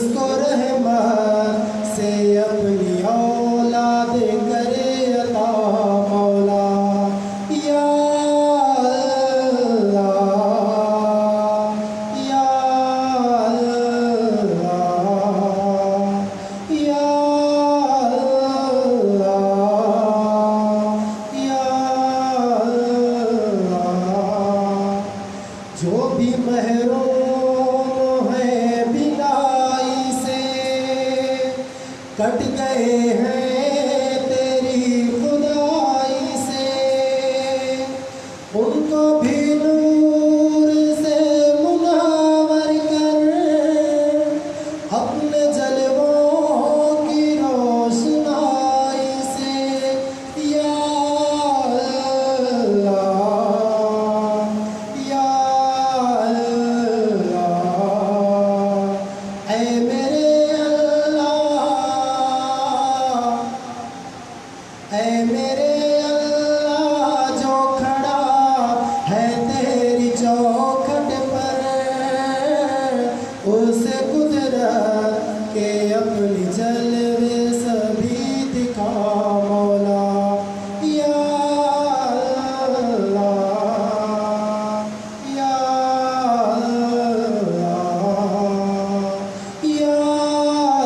اس کو رحمت سے اپنی اولاد کرے عطا مولا یا جو بھی محروم ہیں بینائی سے کٹ گئے ہیں تیری خدائی سے ان کو بھی نور سے منور کر اپنے جلووں کی روشنائی سے یا اے میرے اللہ جو کھڑا ہے تیری چوکھٹ پر اسے قدرت کے اپنی جلوے سبھی دکھا مولا یا اللہ یا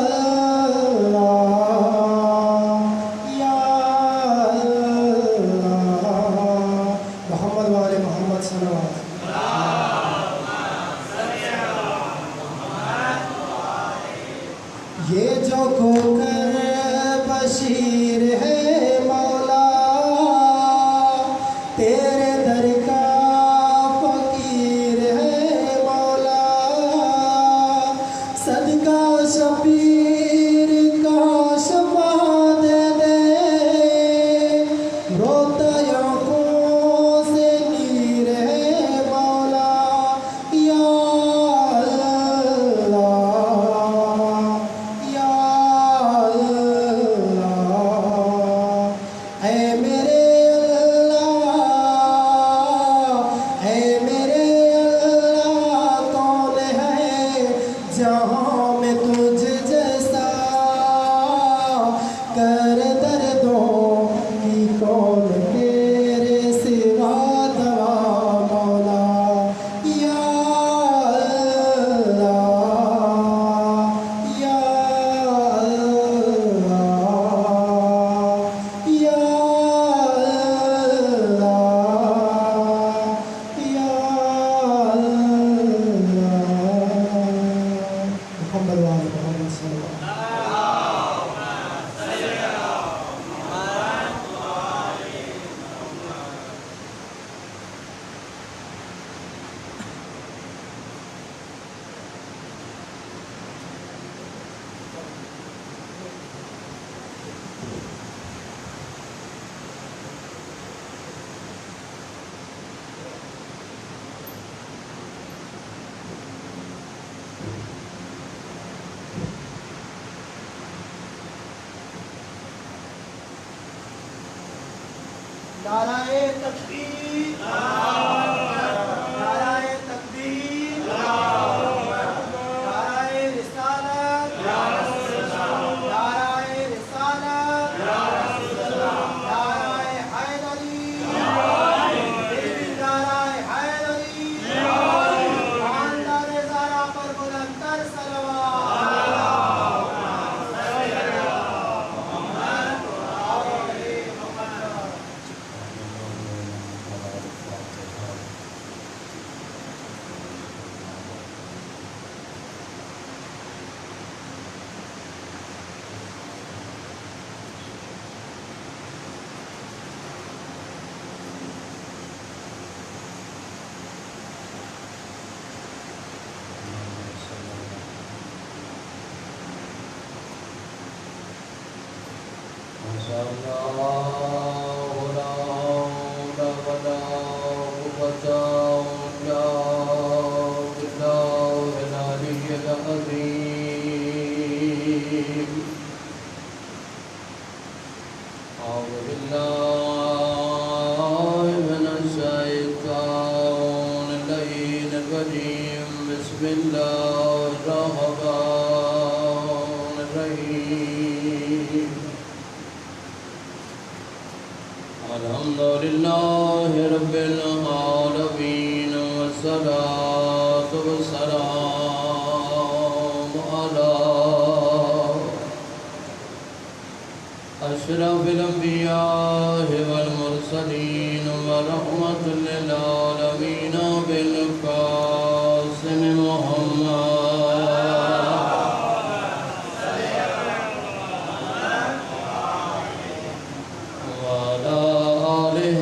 اللہ یا محمد والے محمد صلوات یہ جو کوکر بشیر ہے مولا تیرے در کا فقیر ہے مولا صدقہ شبیر کا شفا دے دے روتا آنکھوں سے نیر ہے مولا یا اللہ یا اللہ اے میرے اللہ کون ہے جہاں میں تجھ جیسا کر دردوں کی کون تیرے سوا دوا مولا یا اللہ یا اللہ یا اللہ یا اللہ محمد والے محمد صلی اللہ علیہ وسلم نعرہ تکبیر نعرہ تکبیر نعرہ رسالت نعرہ رسالت نعرہ حیدری نعرہ حیدری خاندان زہرا پر بلندتر صلوات بسم الله الرحمن الحمد لله رب العالمين والصلاة والسلام على أشرف الأنبياء والمرسلين ورحمة للعالمين بالقاسم محمد وعلى آله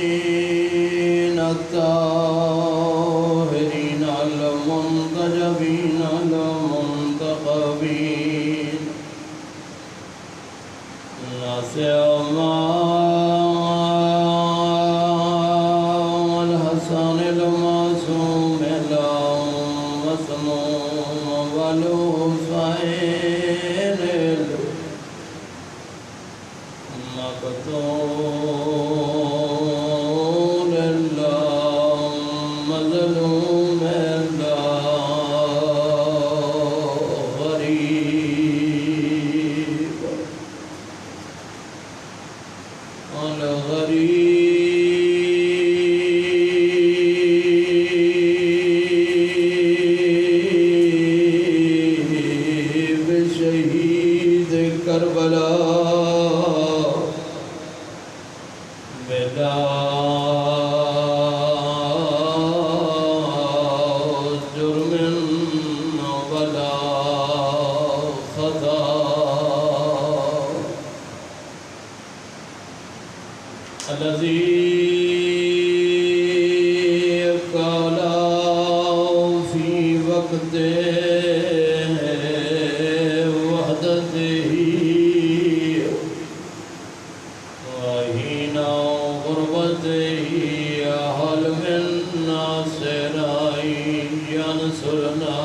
الطيبين الطاهرين المنتجبين المنتخبين الحسن المعصوم المسموم والحسين المقتول المظلوم الغريب شہید کربلا بلا جرم ولا خطا الذي قال في وقته وحدته وحين غربته هل من ناصر ينصرنا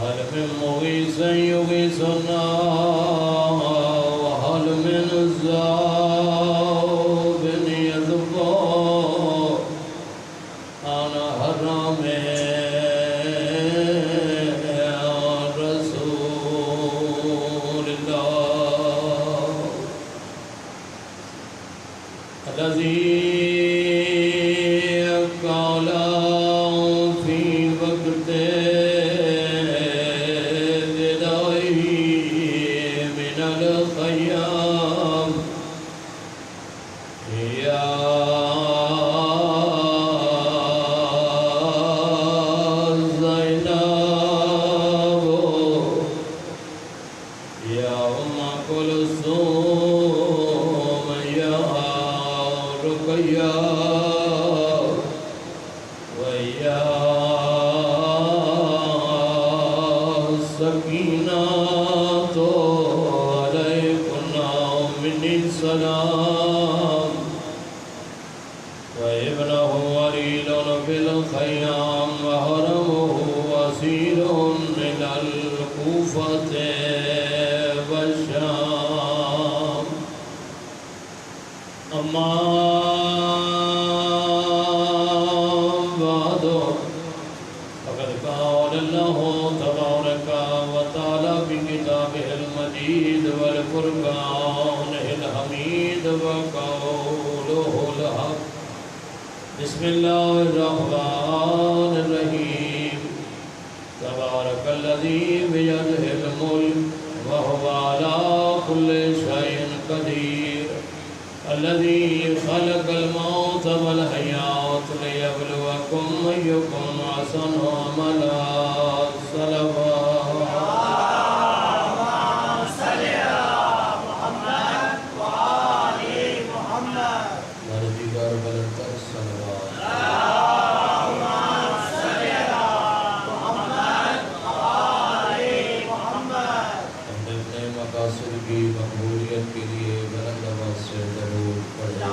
هل من مغيث يغيثنا وهل من ذاب يذبح عن حرام رسول الله الذي قال في وقته من الخيام يا زينب يا أم كلثوم يا رقية ويا سكينة عليكن مني السلام وابنه وليد في الخيام وهرمه وسيل إلى الكوفة والشام أما بعد فقد قال الله تبارك وتعالى في كتابه المجيد والفرقانه الحميد وقوله الحق بسم الله الرحمن الرحيم تبارك الذي بيده الملك وهو على كل شيء قدير الذي خلق الموت والحياة ليبلوكم أيكم أحسن عملا مقاصد کی مقبولیت کے لیے بلند آواز سے درود پڑھیں۔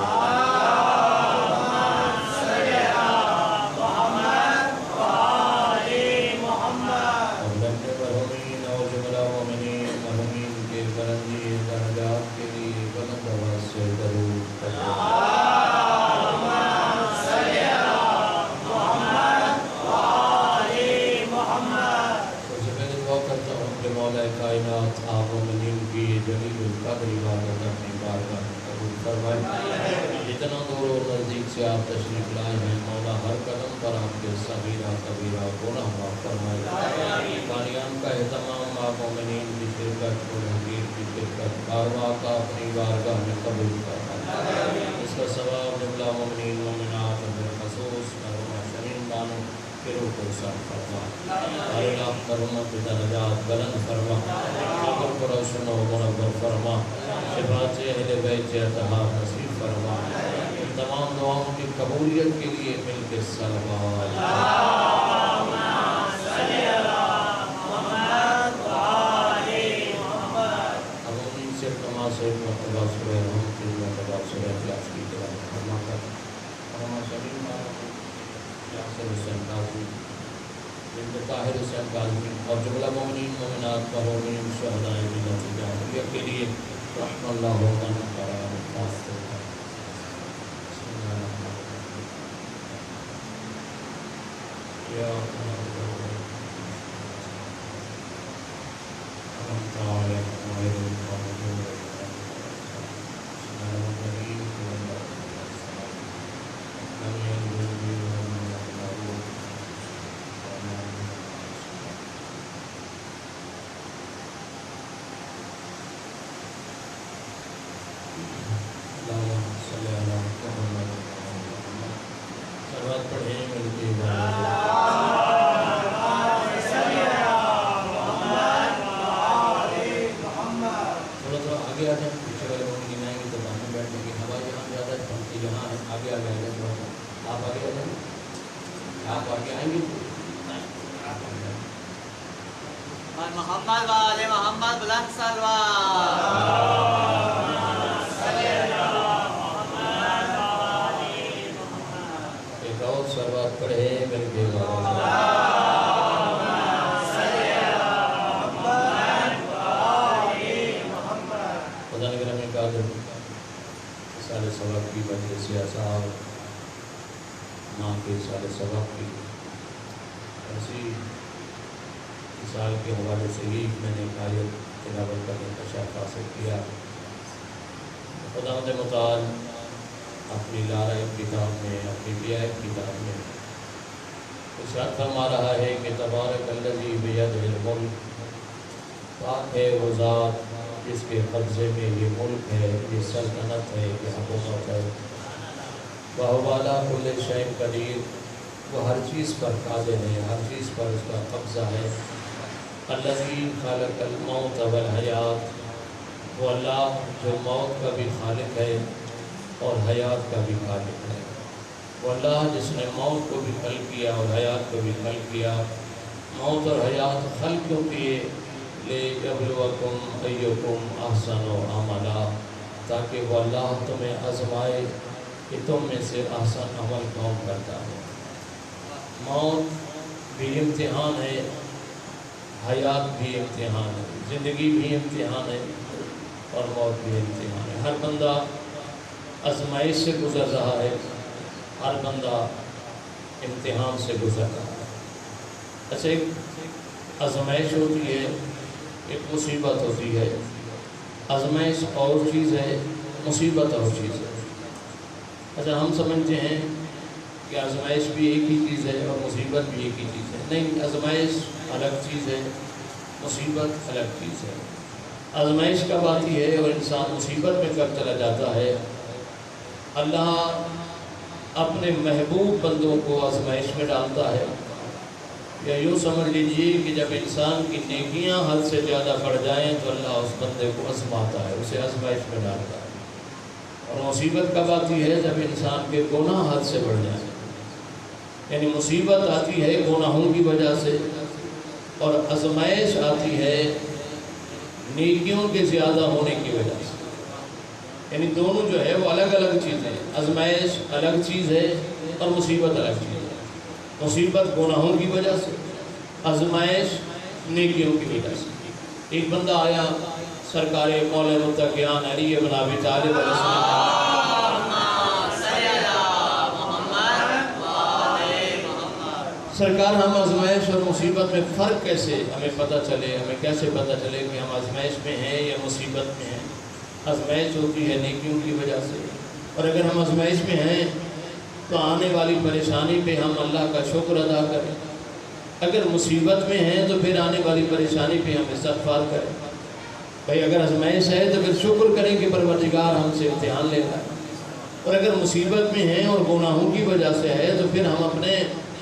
اور اپنے سے آپ تشریف لائے ہیں مولا ہر قدم پر آپ کے صغیرہ کبیرہ گناہ معاف فرمائے قادیان کا اہتمام آپ مومنین کی شرکت اور حقیر کی شرکت کارواں کا اپنی بارگاہ میں قبول فرمائے اس کا ثواب جملہ مومنین مومنات بالخصوص محشرین بانوں کے روح کو صاف فرما ہر لاکھ کرمت درجات بلند فرما قبر کو روشن و منور فرما شفاعت اہل بیت اتحاد نصیب فرما تمام دعاؤں کی قبولیت کے لیے مل کے صلوات اب ان سے نماز سے ایک مرتبہ سورہ رحم کی مرتبہ سورہ اخلاص کی تلاوت فرما کر فرما شریف یاسر حسین قاضی بنت طاہر حسین قاضی اور جملہ مومنین مومنات مرحومین شہداء ملت جعفریہ کے لیے رحم اللہ من قرار خاص یا محمد والے محمد بلند ایک اور سروات پڑھے میرے دیوا خدا نگر میں قادر سال سبق کی بچے سیاست ماں کے سال سبق کی ایسی مثال کے حوالے سے ہی میں نے آیت تلاوت کرنے کا شرف حاصل کیا خداوند متعال اپنی لارائب کتاب میں اپنی بیائب کتاب میں ارشاد فرما رہا ہے کہ تبارک الذی بیدہ الملک پاک ہے وہ ذات جس کے قبضے میں یہ ملک ہے یہ سلطنت ہے یہ حکومت ہے وَهُوَ عَلَىٰ كُلِّ شَيْءٍ قَدِيرٌ وہ ہر چیز پر قادر ہے ہر چیز پر اس کا قبضہ ہے الذی خلق الموت والحیات وہ اللہ جو موت کا بھی خالق ہے اور حیات کا بھی خالق ہے وہ اللہ جس نے موت کو بھی خلق کیا اور حیات کو بھی خلق کیا موت اور حیات خلق کیوں کیے لِیَبْلُوَکُمْ أَیُّکُمْ أَحْسَنُ عَمَلًا تاکہ وہ اللہ تمہیں آزمائے کہ تم میں سے احسن عمل کون کرتا ہے موت بھی امتحان ہے حیات بھی امتحان ہے زندگی بھی امتحان ہے اور موت بھی امتحان ہے ہر بندہ آزمائش سے گزر رہا ہے ہر بندہ امتحان سے گزر رہا ہے اچھا ایک آزمائش ہوتی ہے ایک مصیبت ہوتی ہے آزمائش اور چیز ہے مصیبت اور چیز ہے اچھا ہم سمجھتے ہیں کہ آزمائش بھی ایک ہی چیز ہے اور مصیبت بھی ایک ہی چیز ہے نہیں آزمائش الگ چیز ہے مصیبت الگ چیز ہے آزمائش کب آتی ہے اور انسان مصیبت میں کب چلا جاتا ہے اللہ اپنے محبوب بندوں کو آزمائش میں ڈالتا ہے یا یوں سمجھ لیجئے کہ جب انسان کی نیکیاں حد سے زیادہ بڑھ جائیں تو اللہ اس بندے کو آزماتا ہے اسے آزمائش میں ڈالتا ہے اور مصیبت کب آتی ہے جب انسان کے گناہ حد سے بڑھ جائیں یعنی مصیبت آتی ہے گناہوں کی وجہ سے اور آزمائش آتی ہے نیکیوں کے زیادہ ہونے کی وجہ سے یعنی دونوں جو ہے وہ الگ الگ چیز ہیں آزمائش الگ چیز ہے اور مصیبت الگ چیز ہے مصیبت گناہوں کی وجہ سے آزمائش نیکیوں کی وجہ سے ایک بندہ آیا سرکار مولا متقیان علی بن ابی طالب علیہ السلام سرکار ہم آزمائش اور مصیبت میں فرق کیسے ہمیں پتہ چلے ہمیں کیسے پتہ چلے کہ ہم آزمائش میں ہیں یا مصیبت میں ہیں آزمائش ہوتی ہے نیکیوں کی وجہ سے اور اگر ہم آزمائش میں ہیں تو آنے والی پریشانی پہ ہم اللہ کا شکر ادا کریں. اگر مصیبت میں ہیں تو پھر آنے والی پریشانی پہ ہم استغفار کریں. بھائی اگر آزمائش ہے تو پھر شکر کریں کہ پروردگار ہم سے امتحان لے رہا ہے. اور اگر مصیبت میں ہیں اور گناہوں کی وجہ سے ہے تو پھر ہم اپنے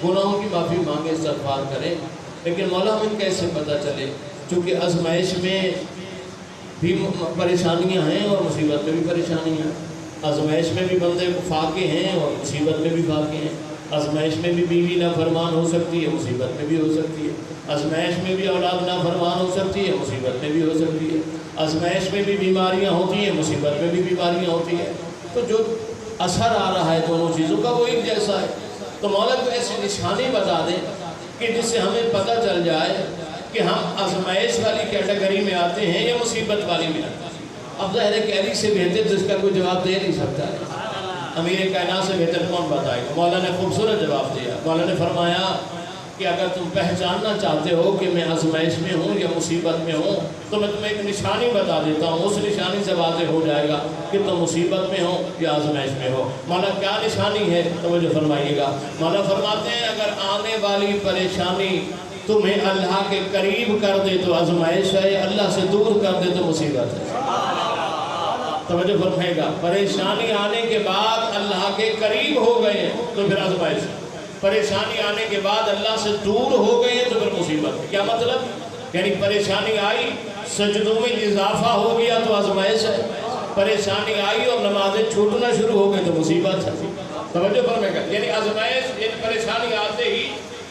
گناہوں کی معافی مانگے, استغفار کریں. لیکن مولا ہمیں کیسے پتہ چلے؟ چونکہ آزمائش میں بھی پریشانیاں ہیں اور مصیبت میں بھی پریشانیاں ہیں. آزمائش میں بھی بندے فاقے ہیں اور مصیبت میں بھی فاقے ہیں. آزمائش میں بھی بیوی نافرمان ہو سکتی ہے, مصیبت میں بھی ہو سکتی ہے. آزمائش میں بھی اولاد نافرمان ہو سکتی ہے, مصیبت میں بھی ہو سکتی ہے. آزمائش میں بھی بیماریاں ہوتی ہیں, مصیبت میں بھی بیماریاں ہوتی ہیں. تو جو اثر آ رہا ہے دونوں چیزوں کا وہ ایک جیسا ہے. تو مولا کو ایسی نشانی بتا دیں کہ جس سے ہمیں پتہ چل جائے کہ ہم آزمائش والی کیٹیگری میں آتے ہیں یا مصیبت والی میں آتے ہیں. اب ظاہر ہے قیدی سے بہتر تو اس کا کوئی جواب دے نہیں سکتا ہے. امیر کائنات سے بہتر کون بتائے گا؟ مولا نے خوبصورت جواب دیا. مولا نے فرمایا کہ اگر تم پہچاننا چاہتے ہو کہ میں آزمائش میں ہوں یا مصیبت میں ہوں تو میں تمہیں ایک نشانی بتا دیتا ہوں. اس نشانی سے واضح ہو جائے گا کہ تم مصیبت میں ہو یا آزمائش میں ہو. مولا کیا نشانی ہے توجہ فرمائیے گا. مولا فرماتے ہیں اگر آنے والی پریشانی تمہیں اللہ کے قریب کر دے تو آزمائش ہے, اللہ سے دور کر دے تو مصیبت ہے. توجہ فرمائے گا. پریشانی آنے کے بعد اللہ کے قریب ہو گئے تو پھر آزمائش ہے. پریشانی آنے کے بعد اللہ سے دور ہو گئے تو پھر مصیبت ہے. کیا مطلب؟ یعنی پریشانی آئی, سجدوں میں اضافہ ہو گیا تو آزمائش ہے. پریشانی آئی اور نمازیں چھوٹنا شروع ہو گئی تو مصیبت ہے. توجہ فرمائے گا. یعنی آزمائش, یعنی پریشانی آتے ہی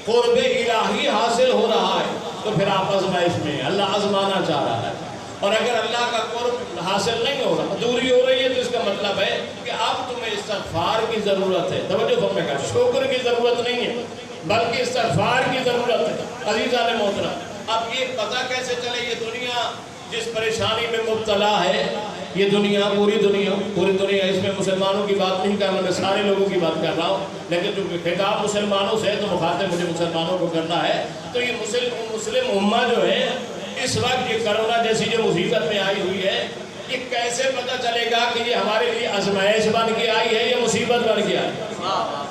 قرب الہی حاصل ہو رہا ہے تو پھر آپ آزمائش میں ہیں, اللہ آزمانا چاہ رہا ہے. اور اگر اللہ کا قرب حاصل نہیں ہو رہا, دوری ہو رہی ہے, تو اس کا مطلب ہے کہ اب تمہیں استغفار کی ضرورت ہے. توجہ فرمائے گا. شکر کی ضرورت نہیں ہے بلکہ استغفار کی ضرورت ہے. عزیزان محترم, اب یہ پتہ کیسے چلے یہ دنیا جس پریشانی میں مبتلا ہے, یہ دنیا پوری دنیا اس میں مسلمانوں کی بات نہیں کر رہا, میں سارے لوگوں کی بات کر رہا ہوں, لیکن جو خطاب مسلمانوں سے ہے تو مخاطب مجھے مسلمانوں کو کرنا ہے. تو یہ مسلم امہ جو ہے اس وقت یہ کرونا جیسی جو مصیبت میں آئی ہوئی ہے, یہ کیسے پتہ چلے گا کہ یہ ہمارے لیے آزمائش بن کے آئی ہے یا مصیبت بن کے آئی ہے؟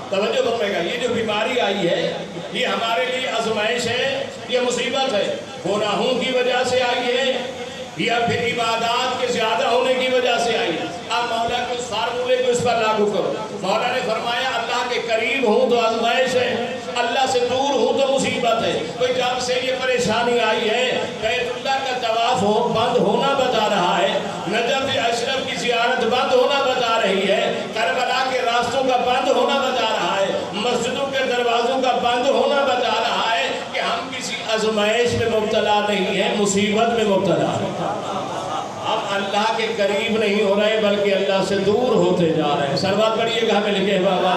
توجہ فرمائے گا. یہ جو بیماری آئی ہے یہ ہمارے لیے آزمائش ہے یا مصیبت ہے؟ گناہوں کی وجہ سے آئی ہے یا پھر عبادات کے زیادہ ہونے کی وجہ سے آئی ہے؟ اب مولا کے اس فارمولے کو اس پر لاگو کرو. مولا نے فرمایا اللہ کے قریب ہوں تو آزمائش ہے, اللہ سے دور ہوں تو مصیبت ہے. کوئی جب سے یہ پریشانی آئی ہے, بیت اللہ کا طواف بند ہونا بتا رہا ہے, نجف اشرف کی زیارت بند ہونا بتا رہی ہے, کربلا کے راستوں کا بند ہونا بتا رہا ہے, مسجدوں کے دروازوں کا بند ہونا بتا رہا ہے کہ ہم کسی آزمائش میں مبتلا نہیں ہیں, مصیبت میں مبتلا ہیں. اب اللہ کے قریب نہیں ہو رہے بلکہ اللہ سے دور ہوتے جا رہے ہیں. سلوات پڑھیے گا مل کے بابا.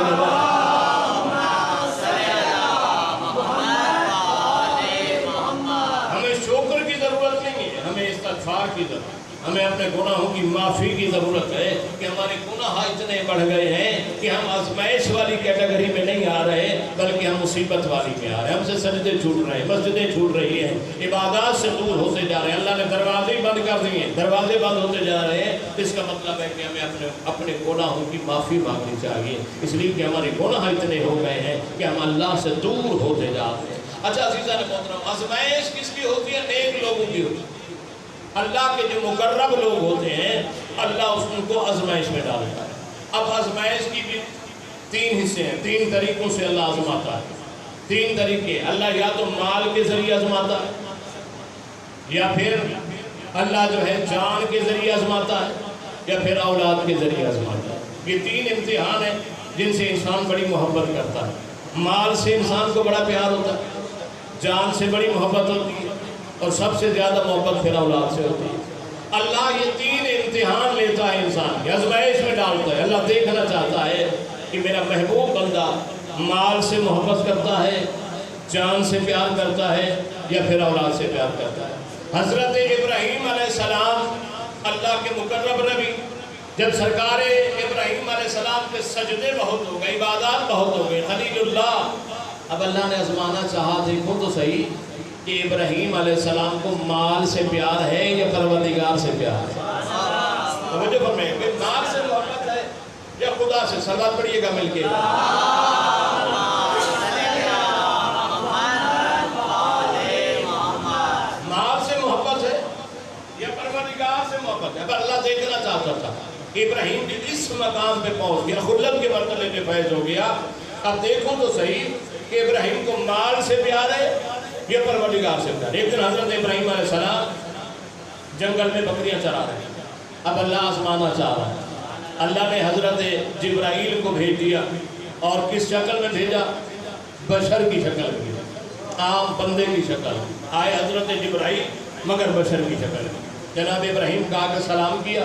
ہمیں شکر کی ضرورت نہیں ہے, ہمیں استغفار کی ضرورت ہے. ہمیں اپنے گناہوں کی معافی کی ضرورت ہے کہ ہمارے گناہ اتنے بڑھ گئے ہیں کہ ہم آزمائش والی کیٹیگری میں نہیں آ رہے بلکہ ہم مصیبت والی میں آ رہے ہیں. ہم سے سجدے چھوٹ رہے ہیں, مسجدیں چھوٹ رہی ہیں, عبادات سے دور ہوتے جا رہے ہیں. اللہ نے دروازے بند کر دیے, دروازے بند ہوتے جا رہے ہیں. اس کا مطلب ہے کہ ہمیں اپنے گناہوں کی معافی مانگنی چاہیے, اس لیے کہ ہمارے گناہ اتنے ہو گئے ہیں کہ ہم اللہ سے دور ہوتے جا رہے ہیں. اچھا عزیزان محترم, آزمائش کس کی ہوتی ہے؟ نیک لوگوں کی ہوتی ہے. اللہ کے جو مقرب لوگ ہوتے ہیں اللہ ان کو آزمائش میں ڈالتا ہے. اب آزمائش کی بھی 3 حصے ہیں, 3 طریقوں سے اللہ آزماتا ہے. 3 طریقے. اللہ یا تو مال کے ذریعے آزماتا ہے, یا پھر اللہ جو ہے جان کے ذریعے آزماتا ہے, یا پھر اولاد کے ذریعے آزماتا ہے. یہ 3 امتحان ہیں جن سے انسان بڑی محبت کرتا ہے. مال سے انسان کو بڑا پیار ہوتا ہے, جان سے بڑی محبت ہوتی ہے, اور سب سے زیادہ محبت پھر اولاد سے ہوتی ہے. اللہ یہ 3 امتحان لیتا ہے انسان کی, آزمائش میں ڈالتا ہے. اللہ دیکھنا چاہتا ہے کہ میرا محبوب بندہ مال سے محبت کرتا ہے, جان سے پیار کرتا ہے, یا پھر اولاد سے پیار کرتا ہے. حضرت ابراہیم علیہ السلام اللہ کے مقرب نبی, جب سرکار ابراہیم علیہ السلام کے سجدے بہت ہو گئے, عبادات بہت ہو گئے, خلیل اللہ, اب اللہ نے آزمانا چاہا. دیکھو تو صحیح کہ ابراہیم علیہ السلام کو مال سے پیار ہے یا پروردگار سے پیار ہے؟ توجہ فرمائیں کہ مال سے محبت ہے یا خدا سے صلوات پڑھیے گا مل کے مال سے محبت ہے یا پروردگار سے محبت ہے؟ اب اللہ دیکھنا چاہتا تھا ابراہیم بھی اس مقام پہ پہنچ گیا، خلت کے مرتبے پہ فیض ہو گیا. اب دیکھو تو صحیح کہ ابراہیم کو مال سے پیار ہے یا پروردگار سے پیار ہے. ایک دن حضرت ابراہیم علیہ السلام جنگل میں بکریاں چرا رہے ہیں. اب اللہ آزمانا چاہ رہا ہے. اللہ نے حضرت جبرائیل کو بھیج دیا اور کس شکل میں بھیجا؟ بشر کی شکل میں، عام بندے کی شکل. آئے حضرت جبرائیل مگر بشر کی شکل میں. جناب ابراہیم کا آگے سلام کیا.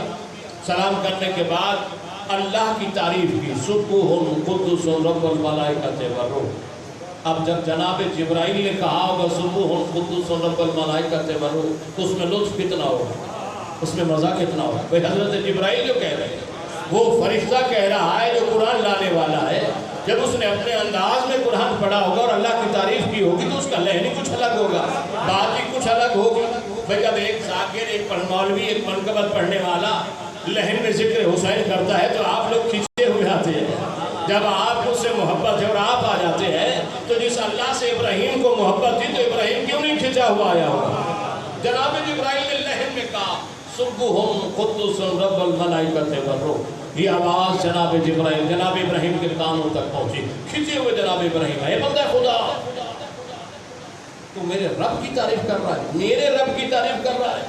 سلام کرنے کے بعد اللہ کی تعریف کی، سبوح قدوس رب الملائکۃ والروح. اب جب جناب جبرائیل نے کہا ہوگا سبوح قدوس رب الملائکۃ والروح، اس میں لطف کتنا ہوگا، اس میں مزہ کتنا ہوگا. بھئی حضرت جبرائیل جو کہہ رہے ہیں، وہ فرشتہ کہہ رہا ہے جو قرآن لانے والا ہے. جب اس نے اپنے انداز میں قرآن پڑھا ہوگا اور اللہ کی تعریف کی ہوگی تو اس کا لہن ہی کچھ الگ ہوگا، بات ہی کچھ الگ ہوگی. بھئی جب ایک ذاکر، ایک مولوی، ایک منقبت پڑھنے والا لہن میں ذکر حسین کرتا ہے تو آپ لوگ کھینچے ہوئے آتے ہیں. جب آپ اس سے محبت ہے اور آپ آ جاتے ہیں تو جس اللہ سے ابراہیم کو محبت تھی تو ابراہیم کیوں نہیں کھینچا ہوا آیا ہوگا؟ جناب جبرائیل نے لہن میں کہا سبوح قدوس رب الملائکۃ والروح. یہ آواز جناب جبرائیل، جناب ابراہیم کے کانوں تک پہنچی. کھینچے ہوئے جناب ابراہیم، اے بندہ خدا، تو میرے رب کی تعریف کر رہا ہے، میرے رب کی تعریف کر رہا ہے.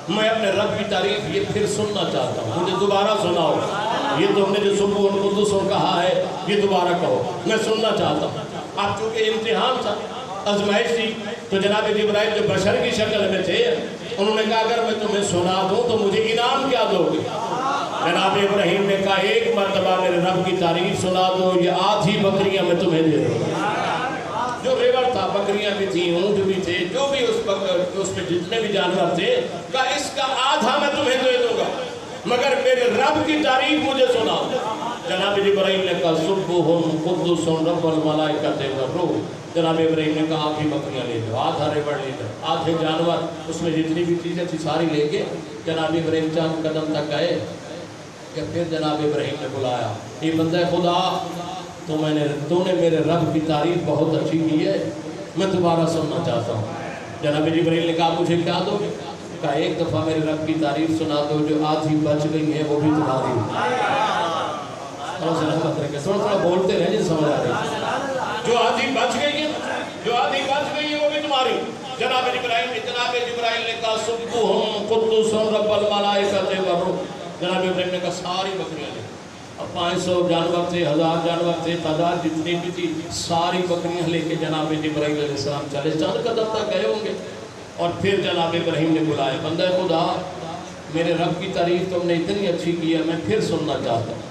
میں اپنے رب کی تعریف یہ پھر سننا چاہتا ہوں، مجھے دوبارہ سناؤ. یہ تو ہم نے جو سبوح قدوس کہا ہے یہ دوبارہ کہو، میں سننا چاہتا ہوں. اب چونکہ امتحان تھا، آزمائش تھی، تو جناب جبرائیل جو بشر کی شکل میں تھے انہوں نے کہا اگر میں تمہیں سنا دوں تو مجھے انعام کیا دو گے؟ جناب ابراہیم نے کہا ایک مرتبہ میرے رب کی تعریف سنا دو، یہ آدھی بکریاں میں تمہیں دے دوں گا. جو ریور تھا، بکریاں بھی تھیں، اونٹ بھی تھے، جو بھی اس پہ جتنے بھی جانور تھے، کہا اس کا آدھا میں تمہیں دے دوں گا مگر میرے رب کی تعریف مجھے سنا. جناب جبرائیل نے کہا سبوح قدوس رب الملائکۃ والروح. جناب ابراہیم نے کہا آدھی بکریاں لے لو، آدھا ریوڑ لے لو، آدھے جانور، اس میں جتنی بھی چیزیں تھی ساری لے کے جناب ابراہیم چند قدم تک گئے کہ پھر جناب ابراہیم نے بلایا، یہ بندہ خدا، تو نے میرے رب کی تعریف بہت اچھی کی ہے، میں دوبارہ سننا چاہتا ہوں. جناب جبرائیل نے کہا مجھے کیا دو گے؟ کہا ایک دفعہ میرے رب کی تعریف سنا دو، جو آدھی بچ گئی ہے وہ بھی تمہاری. تھوڑا تھوڑا بولتے رہے جی سمجھ آ رہی. جو آدھی بچ گئی ہے، جو آدھی بچ گئی ہے وہ بھی تمہاری. جناب جبرائیل نے کہا سبوح قدوس رب الملائکۃ والروح. جناب ابراہیم نے کہا ساری بکریاں لے. اب 500 جانور تھے، 1000 جانور تھے، تعداد جتنی بھی تھی ساری بکریاں لے کے جناب جبرائیل علیہ السلام چلے. چند قدم تک گئے ہوں گے اور پھر جناب ابراہیم نے بلایا، بندہ خدا، میرے رب کی تعریف تم نے اتنی اچھی کی ہے، میں پھر سننا چاہتا ہوں.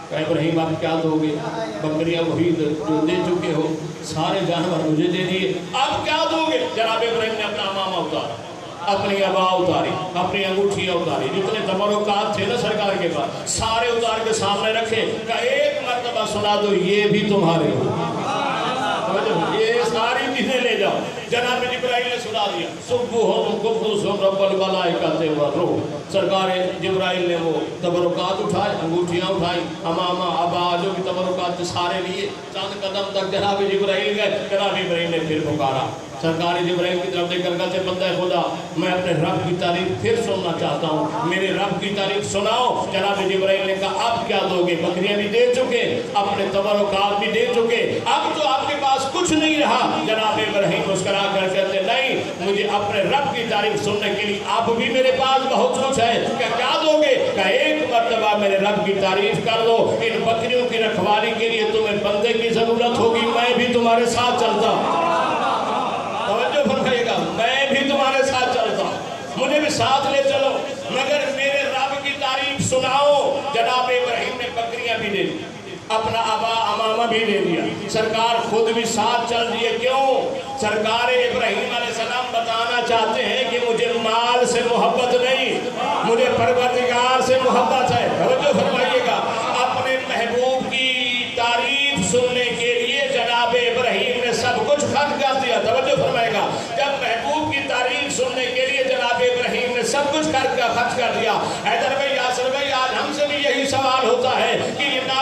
کہ ابراہیم آپ کیا دو گے؟ بکریاں وہی جو دے چکے ہو، سارے جانور مجھے دے دیے، اب کیا دو گے؟ جناب ابراہیم نے اپنا امامہ اتارا، اپنی ابا اتاری، اپنی انگوٹھیاں اتاری، جتنے تبرکات تھے نا سرکار کے پاس سارے اتار کے سامنے رکھے. کہ ایک مرتبہ سنا دو یہ بھی تمہارے ہو، یہ ساری چیزیں لے جاؤ. جناب جبرائیل نے سنا دیا سبوح قدوس رب الملائکۃ والروح. سرکار جبرائیل نے وہ تبرکات اٹھائے، انگوٹھیاں اٹھائیں، امامہ ابا جو بھی تبرکات تھے سارے لیے. چند قدم تک جناب جبرائیل گئے. جناب ابراہیم نے پھر پکارا، سرکار جبرائیل کی طرف دیکھ کر کہتے بندہ خدا، میں اپنے رب کی تعریف پھر سننا چاہتا ہوں، میرے رب کی تعریف سناؤ. جناب جبرائیل نے کہا اب کیا دو گے؟ بکریاں بھی دے چکے، اپنے تبرکات بھی دے چکے، اب تو آپ کے پاس کچھ نہیں رہا. جناب ابراہیم مسکرا کر کہتے نہیں، مجھے اپنے رب کی تعریف سننے کے لیے اب بھی میرے پاس بہت کچھ ہے. کیا دو گے؟ کہ ایک مرتبہ میرے رب کی تعریف کر دو. ان بکریوں کی رکھوالی کے لیے تمہیں بندے کی ضرورت ہوگی، میں بھی تمہارے ساتھ چلتا ہوں. توجہ فرمائیے گا، میں بھی تمہارے ساتھ چلتا ہوں، مجھے بھی ساتھ لے چلو مگر میرے رب کی تعریف سناؤ. جناب ابراہیم نے بکریاں بھی دے دی، اپنا ابا امامہ بھی دے دیا، سرکار خود بھی ساتھ چل دیے. کیوں؟ سرکار ابراہیم علیہ السلام بتانا چاہتے ہیں کہ مجھے مال سے محبت نہیں، مجھے پروردگار سے محبت ہے. توجہ فرمائیے گا، اپنے محبوب کی تعریف سننے کے لیے جناب ابراہیم نے سب کچھ خرچ کر دیا. توجہ فرمائے گا، جب محبوب کی تعریف سننے کے لیے جناب ابراہیم نے سب کچھ خرچ کر دیا. حیدر بھائی، یاسر بھائی، آج ہم سے بھی یہی سوال ہوتا ہے کہ یہ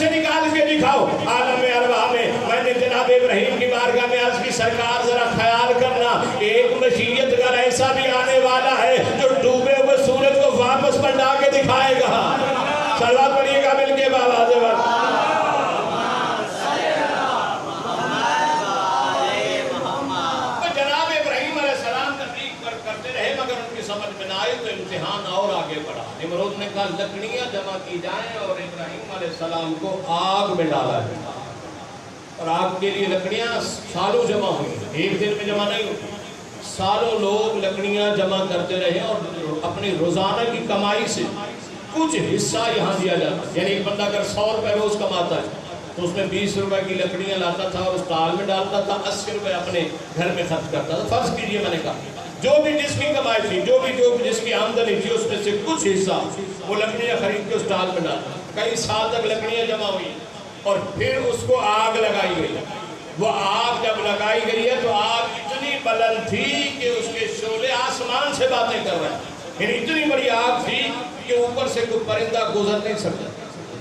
سے نکال کے دکھاؤ. عالم ارواح میں میں نے جناب ابراہیم کی بارگاہ میں عرض کی سرکار ذرا خیال کرنا ایک مشیت گر ایسا بھی آنے والا ہے جو ڈوبے ہوئے سورج کو واپس پلٹا کے دکھائے گا. صلوات پڑھیے گا مل کے بآواز بلند. جناب ابراہیم علیہ السلام تبلیغ کرتے رہے مگر ان کی سمجھ میں نہ آئی تو امتحان اور آگے بڑھا. نمرود نے کہا لکڑیاں جمع کی جائیں اور ابراہیم علیہ السلام کو آگ میں ڈالا جائے. اور آگ کے لیے لکڑیاں سالوں جمع ہوئی, ایک دن میں جمع نہیں ہوئی. سالوں لوگ لکڑیاں جمع کرتے رہے اور اپنی روزانہ کی کمائی سے کچھ حصہ یہاں دیا جاتا. یعنی ایک بندہ اگر 100 روپے روز کماتا ہے تو اس میں 20 روپے کی لکڑیاں لاتا تھا اور اس ٹال میں ڈالتا تھا, 80 روپے اپنے گھر میں خرچ کرتا تھا. فرض کیجئے میں نے کہا جو بھی جس کی کمائی تھی, جو بھی جس کی آمدنی تھی, اس میں سے کچھ حصہ وہ لکڑیاں خرید کے اس ٹال میں ڈالتا. کئی سال تک لکڑیاں جمع ہوئی اور پھر اس کو آگ لگائی گئی. وہ آگ جب لگائی گئی ہے تو آگ اتنی بلند تھی کہ اس کے شعلے آسمان سے باتیں کر رہے ہیں. یعنی اتنی بڑی آگ تھی کہ اوپر سے کوئی پرندہ گزر نہیں سکتا.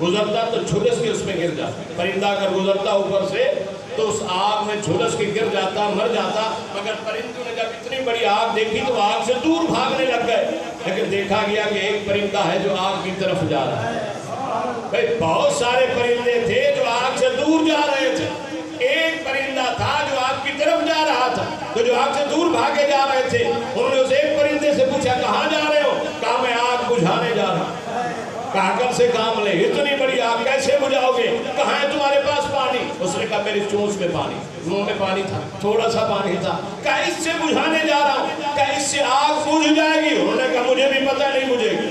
گزرتا تو جھلس کے اس میں گر جاتا. پرندہ اگر گزرتا اوپر سے تو اس آگ میں جھلس کے گر جاتا, مر جاتا. مگر پرندوں نے جب اتنی بڑی آگ دیکھی تو آگ سے دور بھاگنے لگ گئے. لیکن دیکھا گیا کہ ایک پرندہ ہے جو آگ کی طرف جا رہا ہے. بھئی بہت سارے پرندے تھے جو آگ سے دور جا رہے تھے, ایک پرندہ تھا جو آگ کی طرف جا رہا تھا. تو جو آگ سے دور بھاگے جا رہے تھے انہوں نے اس ایک پرندے سے پوچھا کہاں جا رہے ہو؟ کہا میں آگ بجھانے جا رہا ہوں. کہا کل سے کام لے, اتنی بڑی آگ کیسے بجھاؤ گے؟ کہاں ہے تمہارے پاس پانی؟ اس نے کہا میری چونچ میں پانی, منہ میں پانی تھا, تھوڑا سا پانی تھا. کہا اس سے بجھانے جا رہا ہوں. کہا اس سے آگ بجھ جائے گی؟ انہوں نے کہا مجھے بھی پتہ نہیں بجھے گی.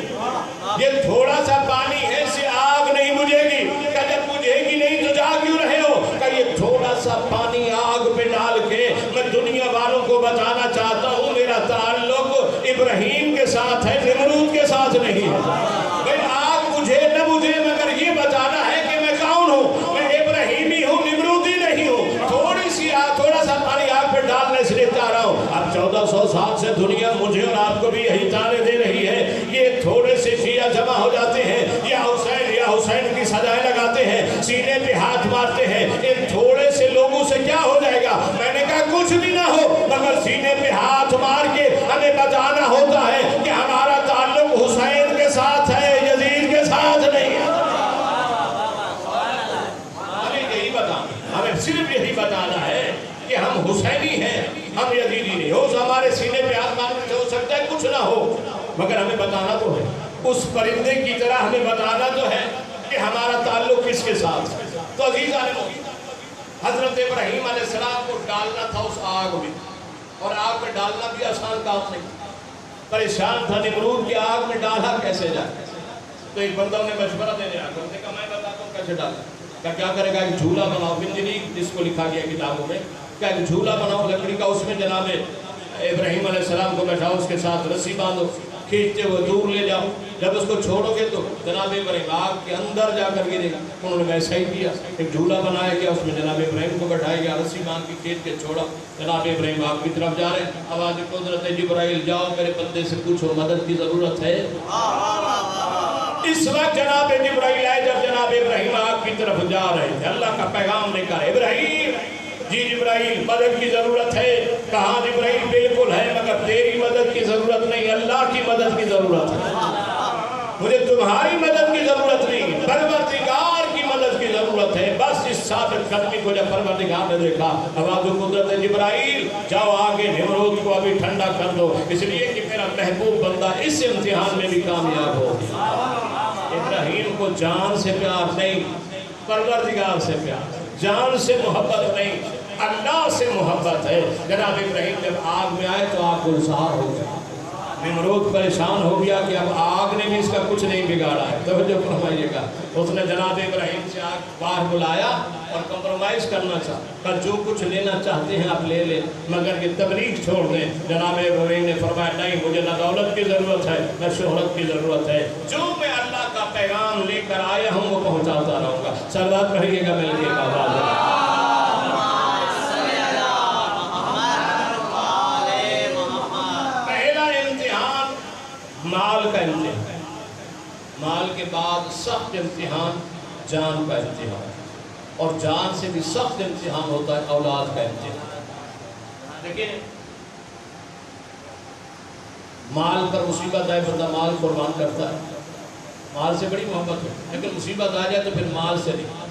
یہ تھوڑا سا پانی ہے, اس سے آگ نہیں بجھے گی. کہا جب بجھے گی نہیں تو جا کیوں رہے ہو؟ کہا یہ تھوڑا سا پانی آگ پہ ڈال کے میں دنیا والوں کو بتانا چاہتا ہوں میرا تعلق ابراہیم کے ساتھ ہے, نمرود کے ساتھ نہیں ہے. مجھے نہ مجھے مگر یہ بتانا ہے کہ میں کون ہوں. میں ابراہیمی ہوں, نمرودی نہیں ہوں. تھوڑی سی آگ, تھوڑا سا پانی آگ پہ ڈالنے سے چاہ رہا ہوں. اب 1400 سال سے دنیا مجھے اور آپ کو بھی یہی تانے دے رہی ہے. یہ تھوڑے سے شیعہ جمع ہو جاتے ہیں, یا حسین کی سجائیں لگاتے ہیں, سینے پہ ہاتھ مارتے ہیں. ان تھوڑے سے لوگوں سے کیا ہو جائے گا؟ میں نے کہا کچھ بھی نہ ہو, مگر سینے پہ ہاتھ مار کے ہمیں بتانا ہوتا ہے کہ ہمارا تعلق حسین کے ساتھ ہے, یزید کے ساتھ نہیں ہے. ہمیں صرف یہی بتانا ہے کہ ہم حسینی ہیں, ہم یزیدی نہیں. ہو ہمارے سینے پہ ہاتھ مارنے سے ہو سکتا ہے کچھ نہ ہو, مگر ہمیں بتانا تو ہے. اس پرندے کی طرح ہمیں بتانا تو ہے کہ ہمارا تعلق کس کے ساتھ ہے. تو عزیزان حضرت ابراہیم علیہ السلام کو ڈالنا تھا اس آگ میں, اور آگ میں ڈالنا بھی آسان کام نہیں. پریشان تھا نمرود کی آگ میں ڈالا کیسے جائے. تو ایک بندہ انہیں مشورہ دینے آگا, انہوں نے کہا میں بتاتا ہوں کیسے ڈالا. کیا کرے گا؟ ایک جھولا بناؤ, منجنیق جس کو لکھا گیا کتابوں میں, کیا ایک جھولا بناؤ لکڑی کا, اس میں جناب ابراہیم علیہ السلام کو بیٹھاؤ, اس کے ساتھ رسی باندھو, کھینچتے ہوئے دور لے جاؤ. جب اس کو چھوڑو گے تو جناب ابراہیم آگ کے اندر جا کر گرے گا. انہوں نے ویسا ہی کیا, ایک جھولا بنایا گیا, اس میں جناب ابراہیم کو بیٹھایا گیا, رسی باندھ کے کھینچ کے چھوڑا. جناب ابراہیم آگ کی طرف جا رہے ہیں. آواز قدرت جبرائیل جاؤ میرے بندے سے پوچھو مدد کی ضرورت ہے. اس وقت جناب جبرائیل آئے جب جناب ابراہیم آگ کی طرف جا رہے تھے. اللہ کا پیغام لے کر, ابراہیم جی جبرائیل مدد کی ضرورت ہے. کہاں جبرائیل بالکل ہے, مگر تیری مدد کی ضرورت نہیں, اللہ کی مدد کی ضرورت ہے. مجھے تمہاری مدد کی ضرورت نہیں, پروردگار کی مدد کی ضرورت ہے. بس اس ثابت قدمی کو جب پروردگار نے دیکھا, آواز قدرت جبرائیل جاؤ آگے نمرود کو ابھی ٹھنڈا کر دو, اس لیے کہ میرا محبوب بندہ اس امتحان میں بھی کامیاب ہو. ابراہیم کو جان سے پیار نہیں, پروردگار سے پیار, جان سے محبت نہیں, اللہ سے محبت ہے. جناب ابراہیم جب آگ میں آئے تو آگ گلزار ہو گیا. نمرود پریشان ہو گیا کہ اب آگ نے بھی اس کا کچھ نہیں بگاڑا ہے. توجہ فرمائیے گا, اس نے جناب ابراہیم سے آگ باہر بلایا اور کمپرومائز کرنا چاہا. جو کچھ لینا چاہتے ہیں آپ لے لیں, مگر یہ تبلیغ چھوڑ دیں. جناب ابراہیم نے فرمایا نہیں, مجھے نہ دولت کی ضرورت ہے نہ شہرت کی ضرورت ہے, جو میں اللہ کا پیغام لے کر آیا ہوں وہ پہنچاتا رہوں گا. صلوات پڑھیے گا مل کے آواز. مال کا امتحان, مال کے بعد سخت امتحان جان کا امتحان، اور جان سے بھی سخت امتحان ہوتا ہے اولاد کا امتحان۔ لیکن مال پر مصیبت آئے بندہ مال قربان کرتا ہے، مال سے بڑی محبت ہے، لیکن مصیبت آ جائے تو پھر مال سے نہیں،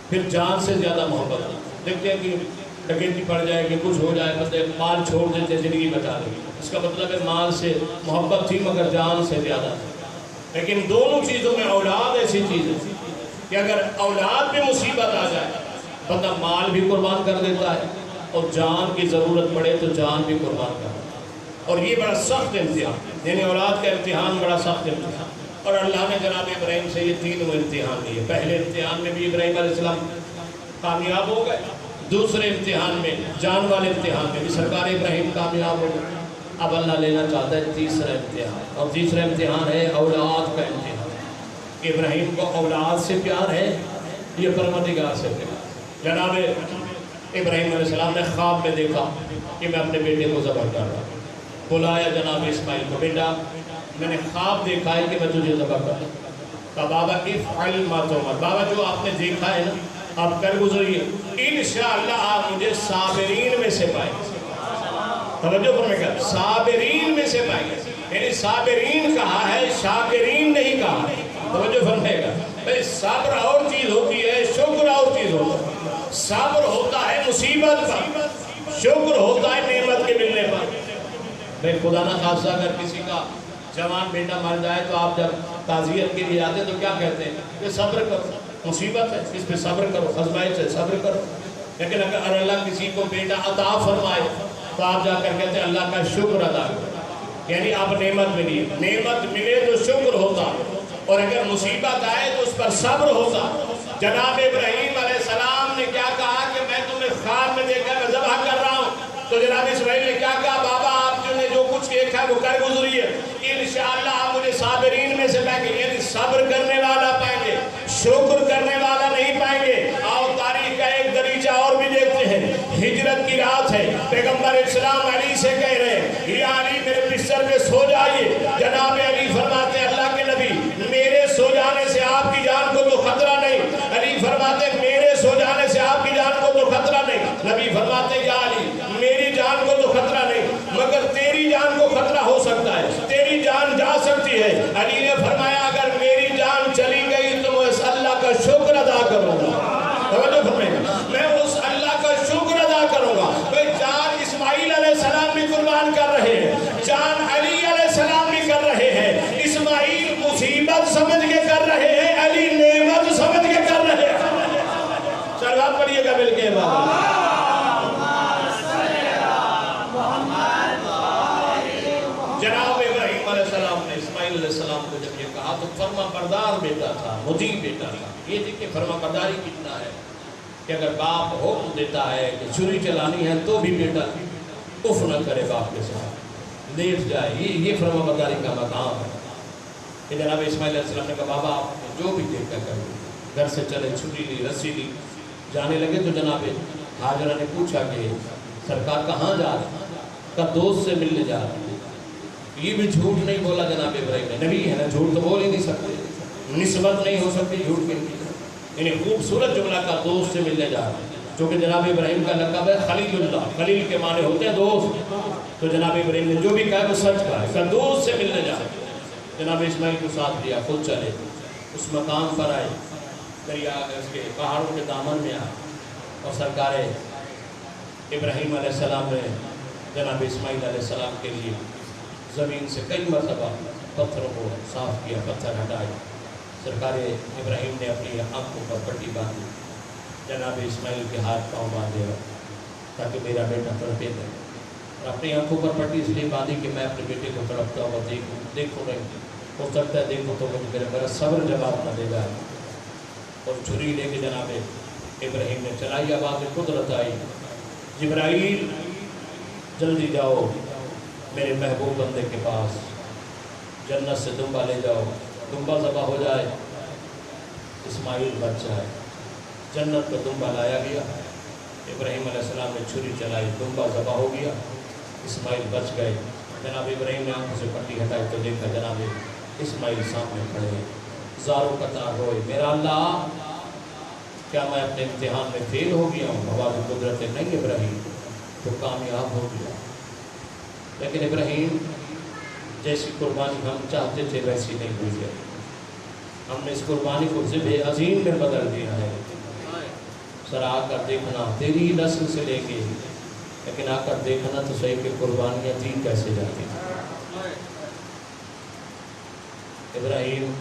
پھر جان سے زیادہ محبت ہے۔ دیکھتے ہیں کہ ڈکیتی پڑ جائے کہ کچھ ہو جائے، بندے مال چھوڑ دیتے زندگی بچا لیں، اس کا مطلب ہے مال سے محبت تھی مگر جان سے زیادہ تھی۔ لیکن دونوں چیزوں میں اولاد ایسی چیز ہے کہ اگر اولاد میں مصیبت آ جائے بندہ مال بھی قربان کر دیتا ہے، اور جان کی ضرورت پڑے تو جان بھی قربان کر دیتا ہے۔ اور یہ بڑا سخت امتحان، یعنی اولاد کا امتحان بڑا سخت امتحان۔ اور اللہ نے جناب ابراہیم سے یہ تینوں امتحان لیے۔ پہلے امتحان میں بھی ابراہیم علیہ السلام کامیاب ہو گئے، دوسرے امتحان میں جان والے امتحان میں بھی سرکار ابراہیم کامیاب ہو گئے۔ اب اللہ لینا چاہتا ہے تیسرا امتحان، اور تیسرا امتحان ہے اولاد کا امتحان۔ ابراہیم کو اولاد سے پیار ہے، یہ پروردگار سے پیار۔ جناب ابراہیم علیہ السلام نے خواب میں دیکھا کہ میں اپنے بیٹے کو ذبح کر رہا ہوں، بلایا جناب اسماعیل کو، بیٹا میں نے خواب دیکھا ہے کہ میں تجھے ذبح کر رہا ہوں۔ کہا بابا افعل ما تؤمر، بابا جو آپ نے دیکھا ہے نا آپ کر گزریے، انشاءاللہ آپ مجھے صابرین میں سے پائیں گے۔ توجہ فرمائے گا، صابرین میں سے پائیں گے، یعنی صابرین کہا ہے، شاکرین نہیں کہا۔ توجہ فرمائے گا، بھئی صبر اور چیز ہوتی ہے، شکر اور چیز ہوتا ہے۔ صبر ہوتا ہے مصیبت پر، شکر ہوتا ہے نعمت کے ملنے پر۔ بھئی خدا نہ خاصہ اگر کسی کا جوان بیٹا مر جائے تو آپ جب تعزیت کے لیے آتے ہیں تو کیا کہتے ہیں کہ صبر کرو، مصیبت ہے اس پہ صبر کرو، آزمائش ہے صبر کرو۔ لیکن اگر اللہ کسی کو بیٹا عطا فرمائے تو آپ جا کر کہتے ہیں اللہ کا شکر ادا کرو، یعنی آپ نعمت ملی، نعمت ملے تو شکر ہوتا، اور اگر مصیبت آئے تو اس پر صبر ہوتا۔ جناب ابراہیم علیہ السلام نے کیا کہا کہ میں تمہیں خواب میں دیکھا میں ذبح کر رہا ہوں، تو جناب اسماعیل نے کیا کہا بابا آپ جو نے جو کچھ دیکھا ہے وہ کر گزری ہے، انشاءاللہ آپ مجھے صابرین میں سے پائیں گے، یعنی صبر کرنے والا پائیں گے، شکر کرنے والا نہیں پائیں گے۔ آؤ تاریخ کا ایک دریچہ اور بھی دیکھتے ہیں، ہجرت کی رات ہے، پیغمبر اسلام علی سے کہہ رہے ہیں یا علی میرے بستر پہ سو جائیے۔ جناب علی فرماتے ہیں اللہ کے نبی میرے سو جانے سے آپ کی جان کو تو خطرہ نہیں، علی فرماتے ہیں میرے سو جانے سے آپ کی جان کو تو خطرہ نہیں، نبی فرماتے ہیں یا علی میری جان کو تو خطرہ نہیں مگر تیری جان کو خطرہ ہو سکتا ہے، تیری جان جا سکتی ہے۔ علی نے فرمایا اگر میری جان چلی گئی تو میں اس اللہ کا شکر ادا کروں گا، میں اس اللہ کا شکر ادا کروں گا۔ جان اسماعیل علیہ السلام بھی قربان کر رہے ہیں، جان علی علیہ السلام بھی کر رہے ہیں، اسماعیل مصیبت سمجھ کے کر رہے ہیں، علی نعمت سمجھ کے کر رہے ہیں۔ سلوات پڑھیے گا مل کے بابا۔ جناب ابراہیم علیہ السلام نے اسماعیل علیہ السلام کو جب یہ کہا تو فرما بردار بیٹا تھا، مطیع بیٹا تھا۔ یہ دیکھیں فرما برداری کتنا ہے کہ اگر باپ حکم دیتا ہے کہ چھری چلانی ہے تو بھی بیٹا اف نہ کرے باپ کے ساتھ، لیٹ جائے، یہ فرما برداری کا مقام ہے۔ کہ جناب اسماعیل علیہ السلام نے کہا بابا آپ نے جو بھی دیکھا کرو، گھر سے چلے، چھری لی، رسی لی، جانے لگے تو جناب حاجرہ نے پوچھا کہ سرکار کہاں جا رہے ہیں؟ کہا دوست سے ملنے جا رہے ہیں۔ یہ بھی جھوٹ نہیں بولا جناب ابراہیم نے، نبی ہے نا جھوٹ تو بول ہی نہیں سکتے، نسبت نہیں ہو سکتی جھوٹ کے لیے، یعنی خوبصورت جملہ کا دوست سے ملنے جا رہے ہیں، جو کہ جناب ابراہیم کا لقب ہے خلیل اللہ، خلیل کے معنی ہوتے ہیں دوست، تو جناب ابراہیم نے جو بھی کہا وہ سچ کہا ہے، کہ دوست سے ملنے جا رہے ہیں۔ جناب اسماعیل کو ساتھ لیا، خود چلے، اس مقام پر آئے، دریا اس کے پہاڑوں کے دامن میں آئے، اور سرکار ابراہیم علیہ السلام نے جناب اسماعیل علیہ السلام کے لیے زمین سے کئی مرتبہ پتھروں کو صاف کیا، پتھر ہٹائے۔ سرکار ابراہیم نے اپنی آنکھوں پر پٹی باندھی، جناب اسماعیل کے ہاتھ پاؤں باندھے تاکہ میرا بیٹا تڑپے نہ، اور اپنی آنکھوں پر پٹی اس لیے باندھی کہ میں اپنے بیٹے کو تڑپتا ہوا دیکھوں نہیں، ہو سکتا ہے دیکھو تو مجھے میرا صبر جواب نہ دے گا۔ اور چھری لے کے جناب ابراہیم نے چلائی، آواز قدرت آئی، جبرائیل جلدی جاؤ میرے محبوب بندے کے پاس، جنت سے دمبا لے جاؤ، دمبا ذبح ہو جائے، اسماعیل بچ جائے۔ جنت کا دمبا لایا گیا، ابراہیم علیہ السلام نے چھری چلائی، دمبا ذبح ہو گیا، اسماعیل بچ گئے۔ جناب ابراہیم نے آنکھوں سے پٹی ہٹائی تو دیکھا جناب اسماعیل سامنے کھڑے ہیں، زاروں قطار ہوئے، میرا اللہ کیا میں اپنے امتحان میں فیل ہو گیا ہوں؟ ہماری قدرت نہیں ابراہیم تو کامیاب ہو گیا، لیکن ابراہیم جیسی قربانی ہم چاہتے تھے ویسی نہیں ہوئی ہے، ہم نے اس قربانی کو ذبح عظیم میں بدل دیا ہے۔ سر آ کر دیکھنا، تیری نسل سے لے کے، لیکن آ کر دیکھنا تو صحیح کہ قربانیاں دی کیسے جاتی تھیں۔ ابراہیم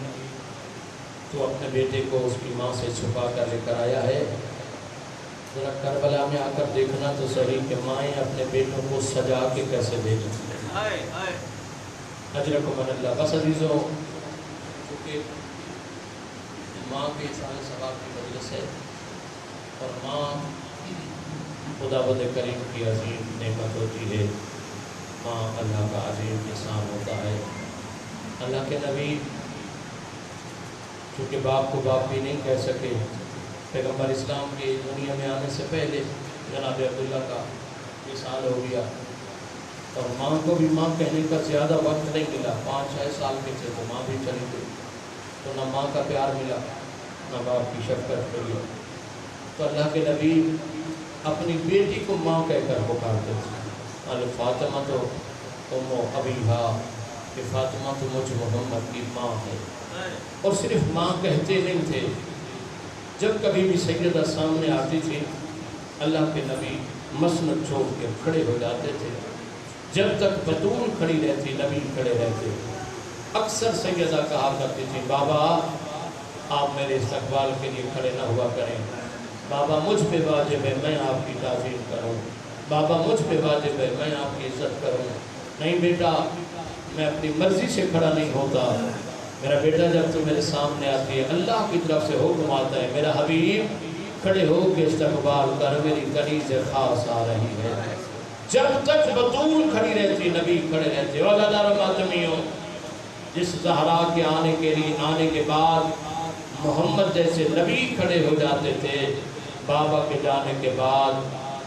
تو اپنے بیٹے کو اس کی ماں سے چھپا کر لے کر آیا ہے، ذرا کربلا میں آ کر دیکھنا تو صحیح کہ مائیں اپنے بیٹوں کو سجا کے کیسے بھیجیں۔ اجرکم من اللہ۔ بس عزیزوں، کیونکہ ماں کے سارے ثواب کی مجلس ہے، اور ماں خدا بد کریم کی عظیم نعمت ہوتی ہے، ماں اللہ کا عظیم احسان ہوتا ہے۔ اللہ کے نبی چونکہ باپ کو باپ بھی نہیں کہہ سکے، پیغمبر اسلام کے دنیا میں آنے سے پہلے جناب عبداللہ کا وصال ہو گیا، اور ماں کو بھی ماں کہنے کا زیادہ وقت نہیں ملا، 5-6 سال کے تھے تو ماں بھی چلی گئی، تو نہ ماں کا پیار ملا نہ باپ کی شفقت ملی۔ تو اللہ کے نبی اپنی بیٹی کو ماں کہہ کر پکارتے تھے، الفاطمہ تو ام ابیہا، کہ فاطمہ تو مجھ محمد کی ماں ہے۔ اور صرف ماں کہتے نہیں تھے، جب کبھی بھی سیدہ سامنے آتی تھی اللہ کے نبی مسند چھوڑ کے کھڑے ہو جاتے تھے، جب تک بطول کھڑی رہتی نبی کھڑے رہتے۔ اکثر سیدہ کہا کرتی تھی، بابا آپ میرے استقبال کے لیے کھڑے نہ ہوا کریں، بابا مجھ پہ واجب ہے میں آپ کی تعظیم کروں، بابا مجھ پہ واجب ہے میں آپ کی عزت کروں۔ نہیں بیٹا، میں اپنی مرضی سے کھڑا نہیں ہوتا، میرا بیٹا جب تو میرے سامنے آتی ہے اللہ کی طرف سے حکم آتا ہے، میرا حبیب کھڑے ہو کے استقبال کر، میری کنیز خاص آ رہی ہے۔ جب تک بطول کھڑی رہتی نبی کھڑے رہتے۔ وزادار ماتمیوں، جس زہرا کے آنے کے بعد محمد جیسے نبی کھڑے ہو جاتے تھے، بابا کے جانے کے بعد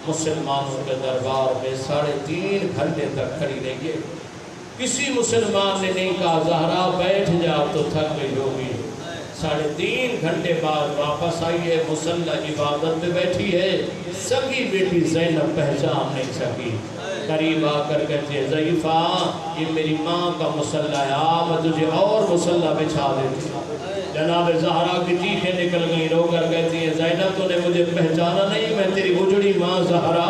مسلمانوں کے دربار میں 3.5 گھنٹے تک کھڑی رہی ہے۔ کسی مسلمان نے نہیں کہا زہرا بیٹھ جا تو تھک گئی ہوگی۔ 3.5 گھنٹے بعد واپس آئی ہے، مصلی عبادت پہ بیٹھی ہے، سگی بیٹی زینب پہچان نہیں سکی، قریب آ کر کہتی ہے ضعیفہ یہ میری ماں کا مصلی ہے، میں تجھے اور مصلی بچھا دیتی۔ جناب زہرا کی چیخیں نکل گئی، رو کر کہتی ہے زینب تو نے مجھے پہچانا نہیں، میں تیری اجڑی ماں زہرا۔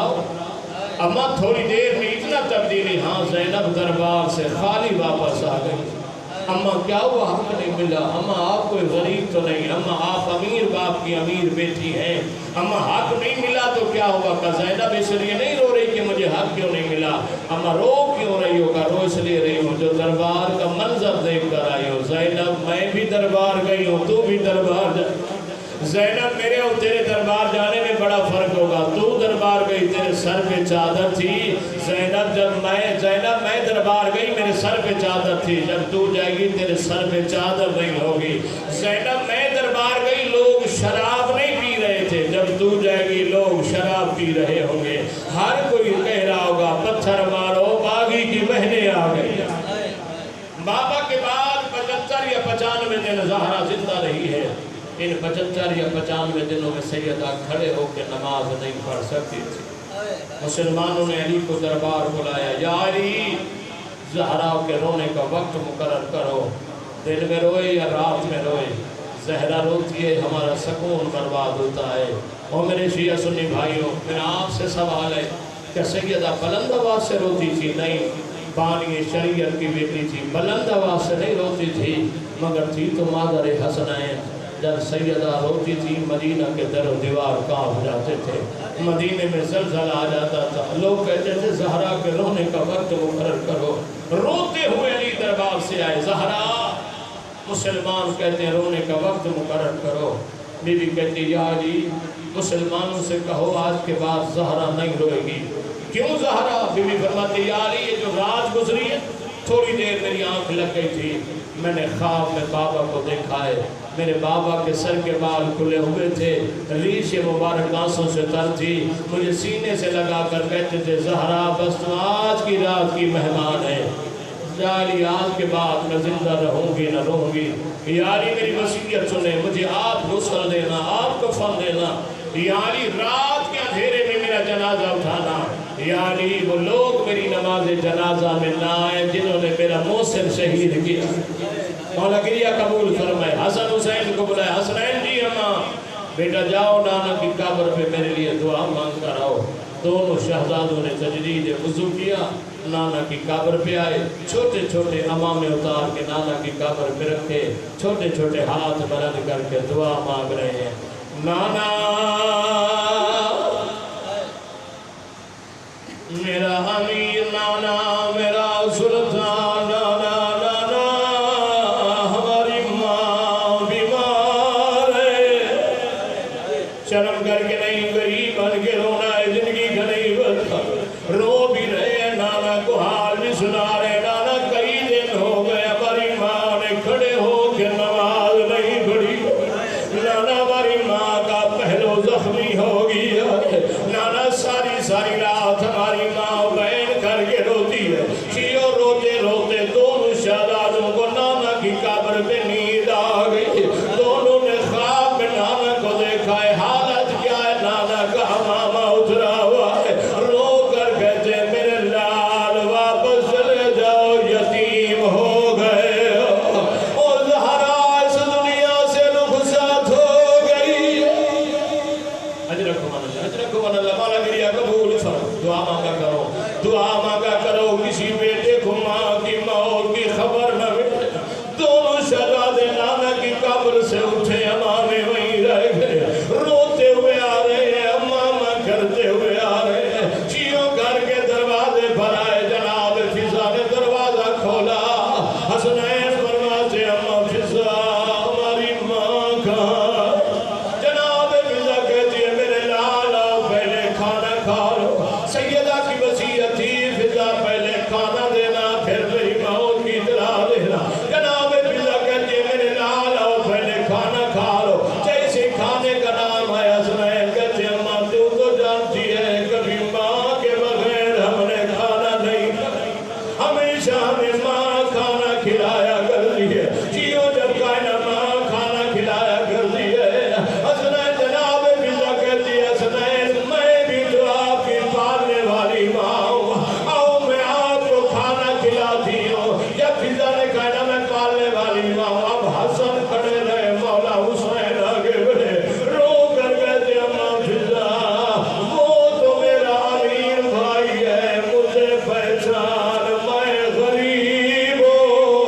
اماں تھوڑی دیر میں اتنا تبدیلی، ہاں زینب دربار سے خالی واپس آ گئی۔ اماں کیا ہوا؟ حق نہیں ملا۔ اماں آپ کوئی غریب تو نہیں، اماں آپ امیر باپ کی امیر بیٹی ہیں، اماں حق نہیں ملا تو کیا ہوا؟ کہ زینب اس لیے نہیں رو رہی کہ مجھے حق کیوں نہیں ملا، اماں رو کیوں رہی ہو؟ کہ رو اس لیے رہی ہوں جو دربار کا منظر دیکھ کر آئی ہو۔ زینب میں بھی دربار گئی ہوں، تو بھی دربار جا۔ زینب میرے اور تیرے دربار جانے میں بڑا فرق ہوگا، تو دربار گئی تیرے سر پہ چادر تھی، زینب میں دربار گئی میرے سر پہ چادر تھی، جب تو جائے گی تیرے سر پہ چادر نہیں ہوگی۔ زینب میں دربار گئی لوگ شراب نہیں پی رہے تھے، جب تو جائے گی لوگ شراب پی رہے ہوں گے۔ ہر کوئی کہہ رہا ہوگا پتھر مارو باغی کی بہنیں آ گئی۔ بابا کے بعد 75 یا 95 دن زہرا زندہ رہی ہے۔ ان 75 یا 95 دنوں میں سیدہ کھڑے ہو کے نماز نہیں پڑھ سکتی تھی۔ مسلمانوں نے علی کو دربار بلایا، یا علی زہرا کے رونے کا وقت مقرر کرو، دن میں روئے یا رات میں روئے، زہرا روتی ہے ہمارا سکون برباد ہوتا ہے۔ اور میرے شیعہ سنی بھائیوں، میرا آپ سے سوال ہے کہ سیدہ بلند آواز سے روتی تھی؟ نہیں، بانی شریعت کی بیٹی تھی، بلند آواز سے نہیں روتی تھی، مگر تھی تو مادر حسنین۔ جب سیدہ روتی تھی مدینہ کے در و دیوار کانپ جاتے تھے، مدینے میں زلزلہ آ جاتا تھا، لوگ کہتے تھے زہرا کے رونے کا وقت مقرر کرو، روتے ہوئے علی دربار سے آئے، زہرا مسلمان کہتے ہیں رونے کا وقت مقرر کرو۔ بی بی کہتی یا علی مسلمانوں سے کہو آج کے بعد زہرا نہیں روئے گی۔ کیوں زہرا؟ بی بی فرماتی یا علی یہ جو رات گزری ہے، تھوڑی دیر میری آنکھ لگ گئی تھی، میں نے خواب میں بابا کو دیکھا ہے، میرے بابا کے سر کے بال کھلے ہوئے تھے، ریش مبارک آنسوں سے تر تھی، مجھے سینے سے لگا کر کہتے تھے زہرا بس تو آج کی رات کی مہمان ہے، یا علی آج کے بعد میں زندہ رہوں گی نہ رہوں گی، یا علی میری وصیت سنے، مجھے آپ غسل دینا، آپ کفن دینا، یا علی رات کے اندھیرے میں میرا جنازہ اٹھانا، یا علی وہ لوگ میری نماز جنازہ میں نہ آئے جنہوں نے میرا محسن شہید کیا۔ مولا گریہ قبول فرمائے، حسن حسین کو بلائے، حسنین جی اماں بیٹا جاؤ نانا کی قبر پہ میرے لیے دعا مانگ کر آؤ۔ دونوں شہزادوں نے تجدید وضو کیا، نانا کی قبر پہ آئے، چھوٹے چھوٹے امامے اتار کے نانا کی قبر پہ رکھے، چھوٹے چھوٹے ہاتھ بلند کر کے دعا مانگ رہے ہیں۔ نانا میرا امیر، نانا میرا سلطان، نانا نانا ہماری ماں بیمار ہے، شرم کر کے نہیں، غریب بن کے رونا ہے، زندگی کا نہیں بتا، رو بھی رہے ہیں، نانا کو حال بھی سنا رہے، نانا کئی دن ہو گئے ہماری ماں نے کھڑے ہو کے نماز نہیں پڑھی، نانا ہماری ماں کا پہلو زخمی ہو گیا، نانا ساری ساری رات ہماری ماں بین کر کے روتی ہے، شیعوں روتے روتے دونوں شہزادوں کو نانا کی قبر پہ نیند آ گئی، دونوں نے خواب میں نانا کو دیکھا ہے، حالت کیا ہے، نانا کا امامہ اترا ہوا ہے، رو کر کہتے ہیں میرے لال واپس چلے جاؤ، یتیم ہو گئے اور زہرا اس دنیا سے رخصت ہو گئی۔ اجرکم اللہ، مولا گریہ قبول فرمائے، دعا مانگا کرو، دعا مانگا کرو، کسی بیٹے کو ماں کی موت کی خبر نہ ملے۔ دونوں شہزادے نانا کی قبر سے اٹھے، امامے وہیں رہ گئے، روتے ہوئے آ رہے ہیں، امامہ کرتے ہوئے آ رہے ہیں، چیوں کر کے دروازے پر آئے، جناب فضا نے دروازہ کھولا، حسنین فرماتے اماں فضا ہماری ماں کہاں؟ جناب فضا کہتی ہے میرے لالا پہلے کھانا کھا لو، سیدہ کی وصیت تھی فضا پہلے کھانا دینا پھر میری موت کی اطلاع دینا، جناب فضا کہتی ہے میرے لالا پہلے کھانا کھا لو، جیسے کھانے کا نام ہے حسنین کہتے ہیں اماں تو جانتی ہے کبھی ماں کے بغیر ہم نے کھانا نہیں کھایا، ہمیشہ ہمیں ماں کھانا کھلایا کرتی ہے، جیوں جب کائنا ماں کھانا کھلایا کرتی ہے۔ حسنین جناب فضا کہتی ہے حسنین میں بھی تو آپ کی پالنے والی ماں ہوں، آؤ میں آپ کو کھانا کھلاتی ہوں۔ جب فضا نے کہا میں پالنے والی ماں ہوں، اب حسن کھڑے رہے، مولا حسین آگے بڑھے، رو کر کہتے ہیں اماں فضا وہ تو میرا امیر بھائی ہے، مجھے پہچان، میں غریب ہوں۔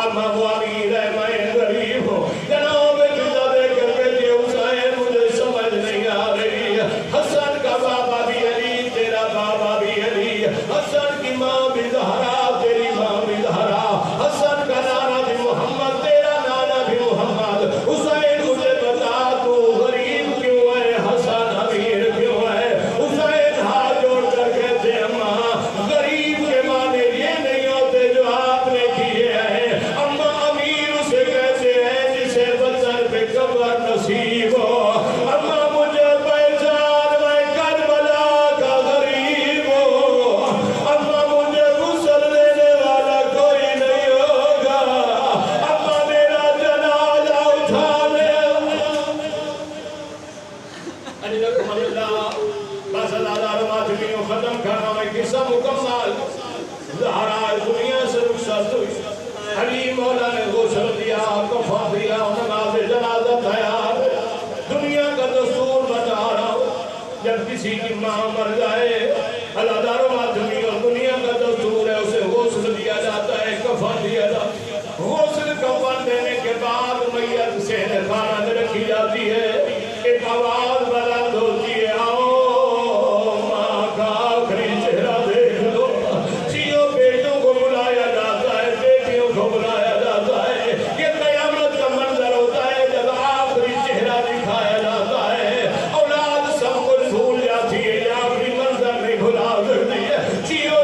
اماں وہ امیر ہے، میں غریب ہوں، جناب فضا دیکھ کر کہتے ہیں حسین مجھے سمجھ نہیں آ رہی، حسن کا بابا بھی علی، تیرا بابا بھی علی، حسن کی ماں بھی زہرا، تیری ماں بھی زہرا، حسن کا نانا بھی محمد، تیرا نانا بھی محمد، حسین مجھے بتا تو غریب کیوں ہے، حسن امیر کیوں ہے؟ حسین ہاتھ جوڑ کر کہتے ہیں اماں غریب کے معنی یہ نہیں ہوتے جو آپ نے کیے ہیں، اماں امیر اسے کہتے ہیں جسے وطن پہ قبر نصیب ہو، اماں مجھے پہچان میں کربلا کا غریب ہوں، اماں مجھے غسل دینے والا کوئی نہیں ہوگا، اماں میرا جنازہ اٹھا لے۔ اجرکم اللہ، بس اللہ ماتمیوں ختم کرنا میں قصہ مکمل، زہرا دنیا سے رخصت ہوئی، علی مولا نے غسل دیا، کفن دیا، نماز جنازہ تیار، دنیا کا دستور بتا رہا ہوں، جب کسی کی ماں مر جائے اللہ دارو ماتمیوں دنیا کا دستور ہے اسے غسل دیا جاتا ہے، کفن دیا جاتا ہے، غسل کفن دینے کے بعد میت صحن خانہ میں رکھی جاتی ہے، ایک آواز بلند ہوتی ہے آؤ ماں کا آخری چہرہ دیکھ لو، چیوں بیٹوں کو بلایا جاتا ہے، بیٹیوں کو بلایا جاتا ہے، یہ قیامت کا منظر ہوتا ہے جب آخری چہرہ دکھایا جاتا ہے، اولاد سب کچھ بھول جاتی ہے، یہ آخری منظر نہیں بھلا سکتی ہے، چیوں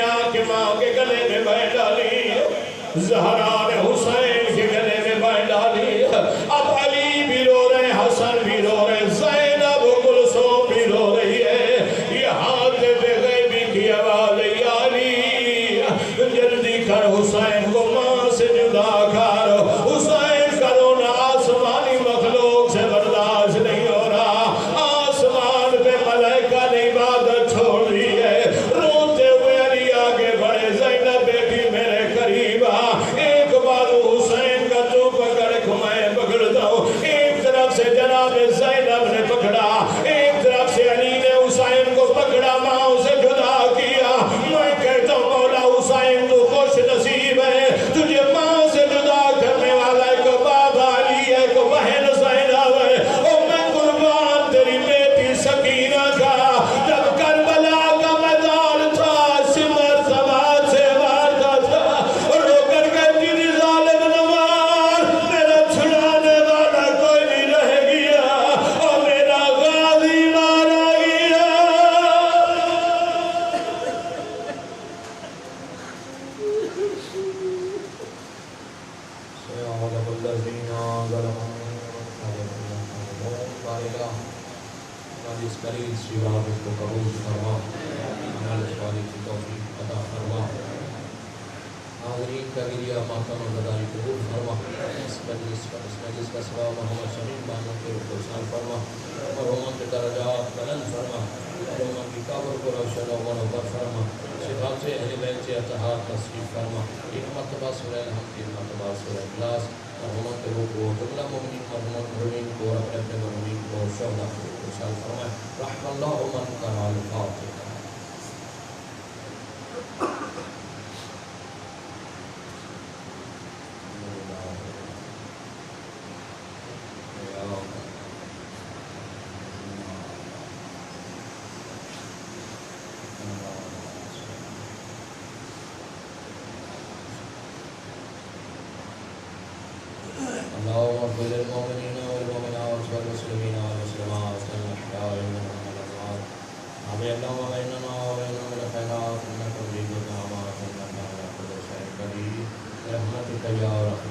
نے آ کے ماں کے گلے میں بیٹھ ڈالی، زہرا نے حسین کے گلے میں بیٹھ ڈالی، اب علی بھی رو رہے، حسن بھی رو رہے، زینب کلثوم بھی رو رہی ہے، یہ ہاتھ بے غیبی کی آواز ہے، یا علی جلدی کر حسین کو ماں سے جدا کر، حسین کا رونا آسمانی مخلوق سے برداشت نہیں ہو رہا، آسمان پہ ملائکہ نے عبادت چھوڑ دی ہے، روتے ہوئے علی آگے بڑھے، زینب بیٹی میرے قریب آ، ایک بازو حسین کا تو پکڑ کو میں پکڑتا ہوں، ایک طرف سے جناب زینب نے پکڑا، ایک طرف سے علی نے حسین کو پکڑا، ماں اسے جدا کیا، میں کہتا ہوں مولا حسین تو خوش نصیب ہے، تجھے ماں سے جدا کرنے والا ایک باپ علی ہے، ایک بہن زینب ہے، اور میں قربان تیری بیٹی سکینہ کا، جب کربلا کا میدان تھا، سمر سماج سے مارتا تھا، رو کر کہتی تھی ظالم نوار، میرا چھڑانے والا کوئی نہیں رہ گیا، اور میرا غازی مارا گیا۔ سيعلم الذين ظلموا اس قریب سیراب کو قبول فرما، عمل صالح کی توفیق عطا فرما، حاضرین کا گریہ ماتم و زدائی قبول فرما، اس مجلس کا سوا محمد شمیم بانوں کے روح حسان فرما، مرحوموں کے درجات بلند فرما، مرحوموں کی قبر کو روشن و منور فرما، صفات سے اہل بیت سے اتحاد نصیب فرما، ایک مرتبہ سورہ الحمد، ایک مرتبہ سورہ اخلاص، مرحوموں کے روح کو جملہ مومنین مرحومین کو اپنے اپنے مرحومین کو شہداء کو ارشاد فرمائے، رحم اللہ من کان الفاتحہ۔ اللهم اغفر للمؤمنين والمؤمنات والمسلمين والمسلمات والأحياء منهم والأموات، آمين اللهم بيننا وبينهم بالخيرات إنك تريد الدعوات إنك على كل شيء قدير برحمتك يا رحمن